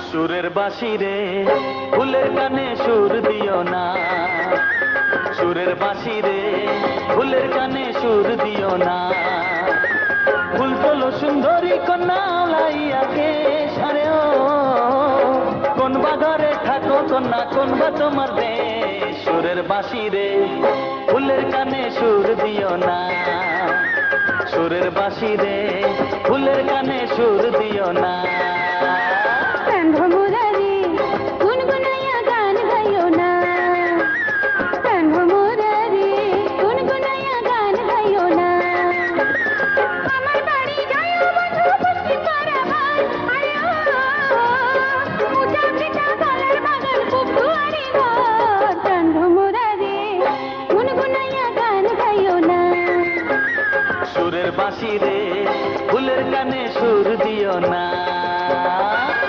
সুরের বাঁশি রে ফুলের কানে সুর দিও না, সুরের বাঁশি রে ফুলের কানে সুর দিও না। ফুল তোলো সুন্দরী কন্যা লাইয়াকে সারে, ও কোন বা ঘরে থাকো কন্যা, কোন বা তোমার দেশ। সুরের বাঁশি রে ফুলের কানে সুর দিও না, সুরের বাঁশি রে ফুলের কানে সুর দিও না।